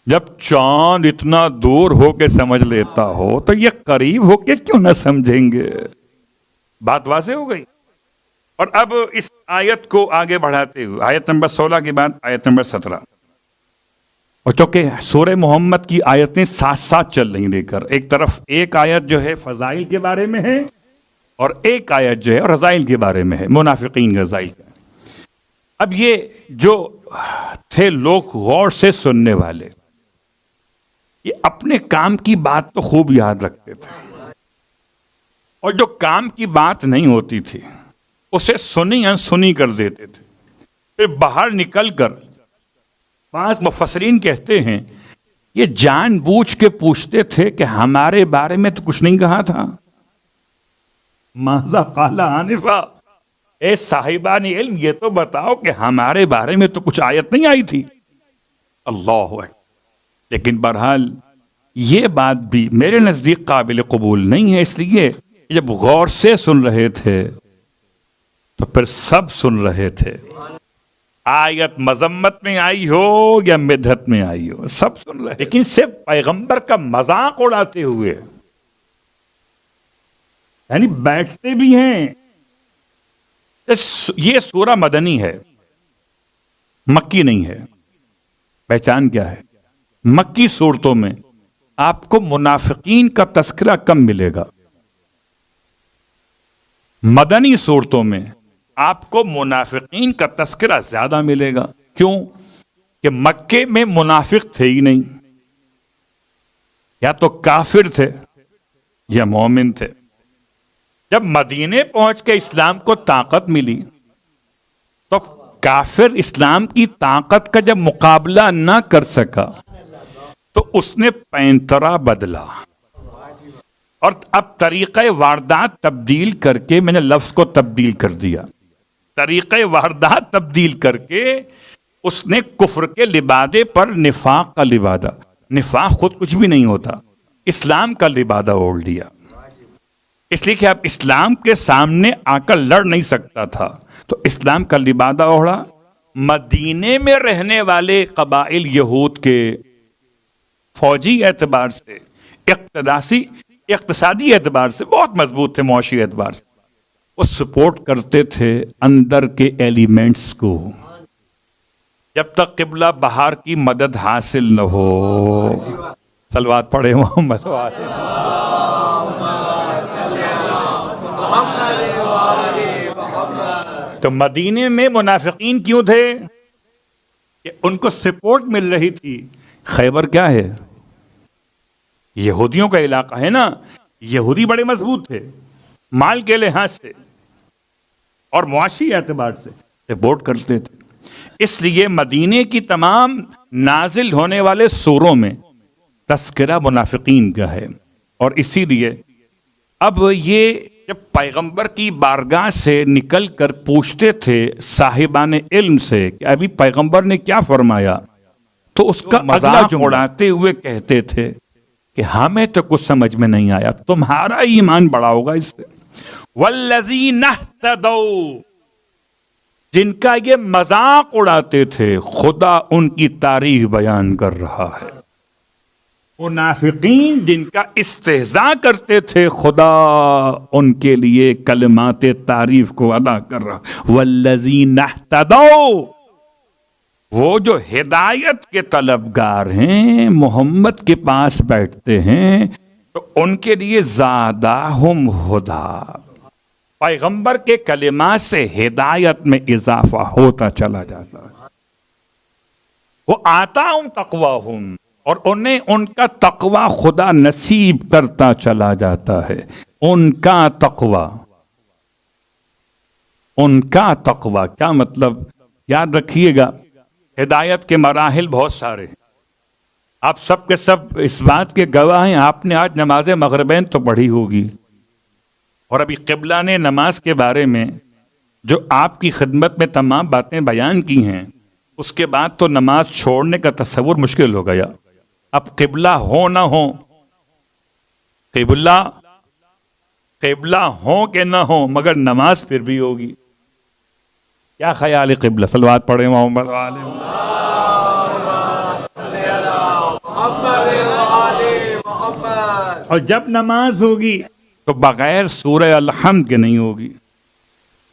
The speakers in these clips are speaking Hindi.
जब चांद इतना दूर होके समझ लेता हो तो ये करीब होके क्यों ना समझेंगे। बात वाज़ेह हो गई। और अब इस आयत को आगे बढ़ाते हुए आयत नंबर 16 के बाद आयत नंबर 17, और चूंकि सूरह मोहम्मद की आयतें साथ साथ चल रही लेकर, एक तरफ एक आयत जो है फजाइल के बारे में है और एक आयत जो है रज़ाइल के बारे में है, मुनाफिकीन रज़ाइल का। अब ये जो थे लोग गौर से सुनने वाले, ये अपने काम की बात तो खूब याद रखते थे, और जो काम की बात नहीं होती थी उसे सुनी अनसुनी कर देते थे। फिर बाहर निकलकर पांच मुफस्सिरीन कहते हैं ये जानबूझ के पूछते थे कि हमारे बारे में तो कुछ नहीं कहा था। माज़ा काला आनिफा, ए साहिबान इल्म ये तो बताओ कि हमारे बारे में तो कुछ आयत नहीं आई थी। अल्लाह अकबर। लेकिन बहरहाल ये बात भी मेरे नजदीक काबिल कबूल नहीं है, इसलिए जब गौर से सुन रहे थे तो फिर सब सुन रहे थे। आयत मजम्मत में आई हो या मिदहत में आई हो, सब सुन रहे, लेकिन सिर्फ पैगंबर का मजाक उड़ाते हुए, यानी बैठते भी हैं। ये सूरा मदनी है, मक्की नहीं है। पहचान क्या है? मक्की सूरतों में आपको मुनाफिकीन का तस्करा कम मिलेगा, मदनी सूरतों में आपको मुनाफिकीन का तस्करा ज्यादा मिलेगा। क्यों? कि मक्के में मुनाफिक थे ही नहीं, या तो काफिर थे या मोमिन थे। जब मदीने पहुंच के इस्लाम को ताकत मिली तो काफिर इस्लाम की ताकत का जब मुकाबला ना कर सका तो उसने पैंतरा बदला, और अब तरीक़े वारदात तब्दील करके, मैंने लफ्ज को तब्दील कर दिया, तरीक़े वारदात तब्दील करके उसने कुफ्र के लिबादे पर निफाक का लिबादा, निफाक खुद कुछ भी नहीं होता, इस्लाम का लिबादा ओढ़ लिया। इसलिए कि अब इस्लाम के सामने आकर लड़ नहीं सकता था तो इस्लाम का लिबादा ओढ़ा। मदीने में रहने वाले कबाइल यहूद के फौजी एतबार से, इक्तसादी एतबार से बहुत मजबूत थे, मुआशी एतबार से वो सपोर्ट करते थे अंदर के एलिमेंट्स को, जब तक किबला बहार की मदद हासिल न हो। सलवात पढ़े मोहम्मद। तो मदीने में मुनाफिकीन क्यों थे? कि उनको सपोर्ट मिल रही थी। खैबर क्या है? यहूदियों का इलाका है ना, यहूदी बड़े मजबूत थे माल के लिहाज से और मुआशी एतबार से सपोर्ट करते थे। इसलिए मदीने की तमाम नाजिल होने वाले सूरों में तस्करा मुनाफिकीन का है। और इसीलिए अब ये जब पैगंबर की बारगाह से निकल कर पूछते थे साहिबान इल्म से कि अभी पैगंबर ने क्या फरमाया, तो उसका मजाक उड़ाते हुए कहते थे कि हमें तो कुछ समझ में नहीं आया, तुम्हारा ईमान बड़ा होगा इससे। वल्लज़ीना इह्तदौ, जिनका ये मजाक उड़ाते थे, खुदा उनकी तारीफ बयान कर रहा है। मुनाफिकीन जिनका इस्तेहज़ा करते थे, खुदा उनके लिए कलमाते तारीफ को अदा कर रहा। वल्लज़ीना इह्तदौ, वो जो हिदायत के तलबगार हैं, मोहम्मद के पास बैठते हैं, तो उनके लिए ज़ादाहुम हुदा, पैगंबर के कलिमात से हिदायत में इजाफा होता चला जाता है। वो आताहुम तक़वाहुम, और उन्हें उनका तक़वा खुदा नसीब करता चला जाता है। उनका तक़वा, उनका तक़वा क्या मतलब? याद रखिएगा, हिदायत के मराहिल बहुत सारे हैं, आप सब के सब इस बात के गवाह हैं। आपने आज नमाज मगरिबैन तो पढ़ी होगी, और अभी क़िबला ने नमाज के बारे में जो आपकी खिदमत में तमाम बातें बयान की हैं, उसके बाद तो नमाज छोड़ने का तस्वुर मुश्किल हो गया। अब क़िबला हो ना हो, क़िबला हो कि ना हो, मगर नमाज फिर भी होगी। क्या ख्याल है क़िबला? सलवात पढ़े मोहम्मद। और जब नमाज होगी तो बगैर सूरह अल-हम्द के नहीं होगी,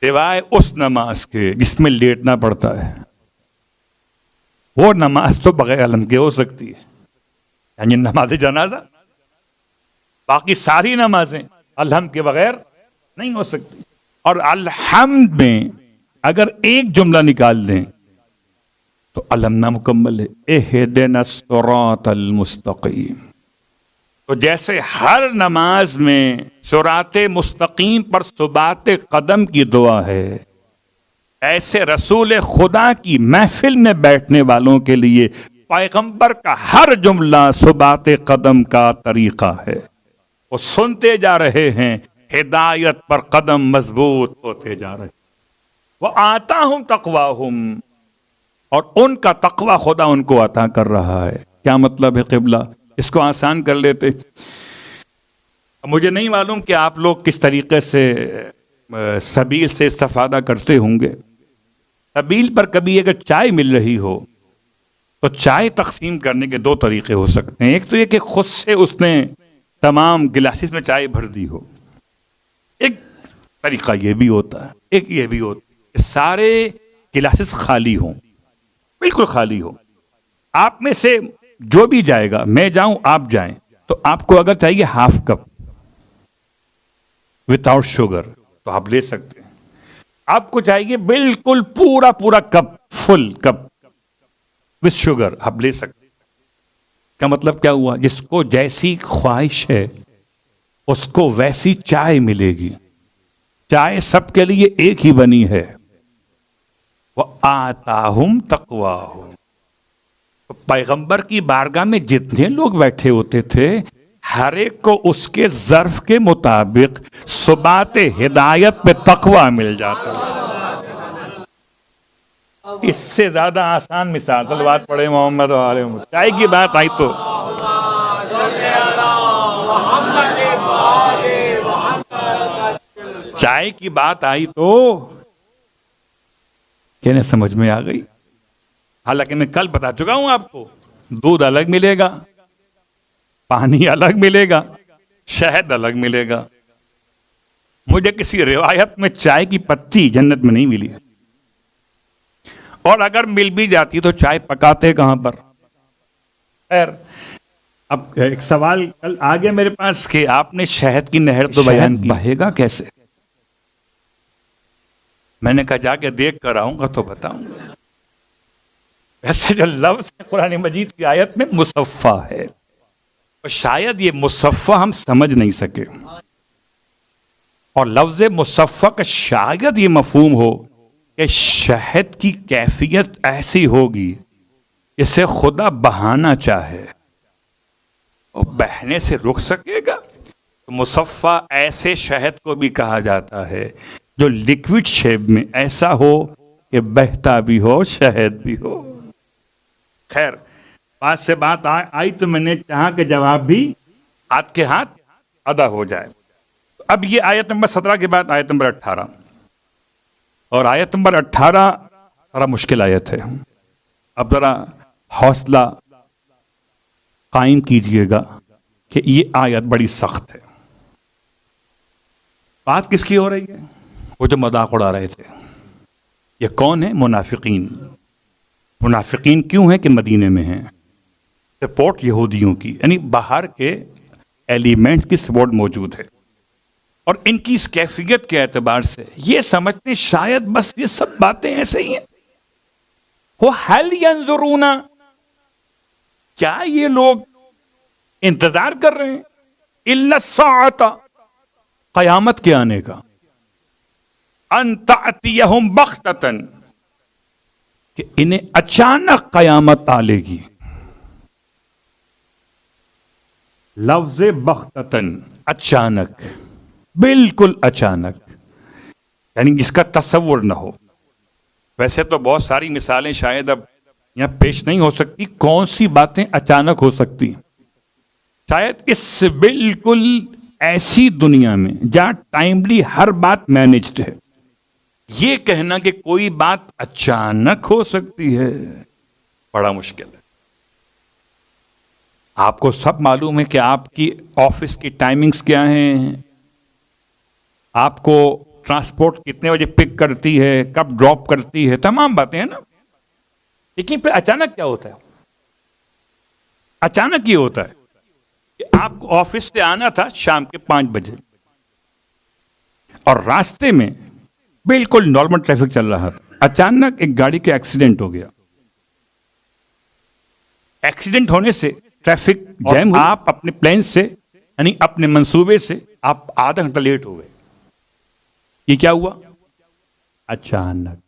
सिवाय उस नमाज के जिसमें लेटना पड़ता है। वो नमाज तो बगैर अलहम्द के हो सकती है, यानी नमाज जनाजा। बाकी सारी नमाजें अलहम्द के बगैर नहीं हो सकती। और अलहम्द में अगर एक जुमला निकाल दें तो अलहम्द नामुकम्मल है। इहदिना सिरातल मुस्तकीम। तो जैसे हर नमाज में सिराते मुस्तकीम पर सुबाते कदम की दुआ है, ऐसे रसूल खुदा की महफिल में बैठने वालों के लिए पैगंबर का हर जुमला सुबाते कदम का तरीका है। वो सुनते जा रहे हैं, हिदायत पर कदम मजबूत होते जा रहे। वो आता हूं तकवाहुम, और उनका तकवा खुदा उनको अता कर रहा है। क्या मतलब है क़िबला? इसको आसान कर लेते। मुझे नहीं मालूम कि आप लोग किस तरीके से सबील से इस्तेफादा करते होंगे। सबील पर कभी अगर चाय मिल रही हो तो चाय तकसीम करने के दो तरीके हो सकते हैं। एक तो ये कि खुद से उसने तमाम गिलासिस में चाय भर दी हो, एक तरीका ये भी होता है, एक ये भी होता है कि सारे गिलासिस खाली हों, बिल्कुल खाली हो। आप में से जो भी जाएगा, मैं जाऊं आप जाएं, तो आपको अगर चाहिए हाफ कप विदाउट शुगर तो आप ले सकते हैं। आपको चाहिए बिल्कुल पूरा पूरा cup, full cup with sugar, आप ले सकते हैं। का मतलब क्या हुआ? जिसको जैसी ख्वाहिश है उसको वैसी चाय मिलेगी। चाय सबके लिए एक ही बनी है। वह आताहुम तकवाहुम। तो पैगंबर की बारगाह में जितने लोग बैठे होते थे, हर एक को उसके ज़र्फ के मुताबिक सुबाते हिदायत पे तकवा मिल जाता। इससे ज्यादा आसान मिसाल, सलवात पढ़े मोहम्मद वाले। चाय की बात आई तो चाय की बात आई तो कहने समझ में आ गई। हालांकि मैं कल बता चुका हूं आपको, दूध अलग मिलेगा, पानी अलग मिलेगा, शहद अलग मिलेगा। मुझे किसी रिवायत में चाय की पत्ती जन्नत में नहीं मिली, और अगर मिल भी जाती तो चाय पकाते कहां पर। खैर, अब एक सवाल कल आ गया मेरे पास कि आपने शहद की नहर तो बयान की, बहेगा कैसे? मैंने कहा जाके देख कर आऊंगा तो बताऊंगा। वैसे जो लफ्ज है कुरान मजीद की आयत में मुसफ़ा है, तो शायद ये मुसफ़ा हम समझ नहीं सके, और लफ्ज मुसफ़ा का शायद ये मफहूम हो कि शहद की कैफियत ऐसी होगी इसे खुदा बहाना चाहे और बहने से रुक सकेगा। तो मुसफ़ा ऐसे शहद को भी कहा जाता है जो लिक्विड शेप में ऐसा हो कि बहता भी हो, शहद भी हो। खैर, बात से बात आई तो मैंने चाहा कि जवाब भी हाथ के हाथ अदा हो जाए। तो अब ये आयत नंबर 17 के बाद आयत नंबर 18, और आयत नंबर 18 बड़ा मुश्किल आयत है। अब जरा हौसला कायम कीजिएगा कि ये आयत बड़ी सख्त है। बात किसकी हो रही है? वो जो मजाक उड़ा रहे थे। ये कौन है? मुनाफिकीन। मुनाफिकीन क्यों है कि मदीने में हैं? सपोर्ट यहूदियों की, यानी बाहर के एलिमेंट की सपोर्ट मौजूद है, और इनकी इस कैफियत के एतबार से ये समझते शायद बस ये सब बातें ऐसे ही हैं। वो हल यंजुरूना, क्या ये लोग इंतजार कर रहे हैं इल्ला साअता, कयामत के आने का, अन तातियहुम बख्ततन, कि इन्हें अचानक कयामत आ लेगी। लफ्ज बख्ततन, अचानक, बिल्कुल अचानक, यानी जिसका तसव्वुर न हो। वैसे तो बहुत सारी मिसालें शायद अब यहां पेश नहीं हो सकती। कौन सी बातें अचानक हो सकती? शायद इस बिल्कुल ऐसी दुनिया में जहां टाइमली हर बात मैनेज्ड है, ये कहना कि कोई बात अचानक हो सकती है बड़ा मुश्किल है। आपको सब मालूम है कि आपकी ऑफिस की टाइमिंग्स क्या हैं, आपको ट्रांसपोर्ट कितने बजे पिक करती है, कब ड्रॉप करती है, तमाम बातें हैं ना। लेकिन फिर अचानक क्या होता है? अचानक ये होता है कि आपको ऑफिस से आना था शाम के 5 बजे और रास्ते में बिल्कुल नॉर्मल ट्रैफिक चल रहा था, अचानक एक गाड़ी का एक्सीडेंट हो गया। एक्सीडेंट होने से ट्रैफिक जैम हुआ, आप अपने प्लान से यानी अपने मंसूबे से आप आधा घंटा लेट हो गए। ये क्या हुआ? अचानक।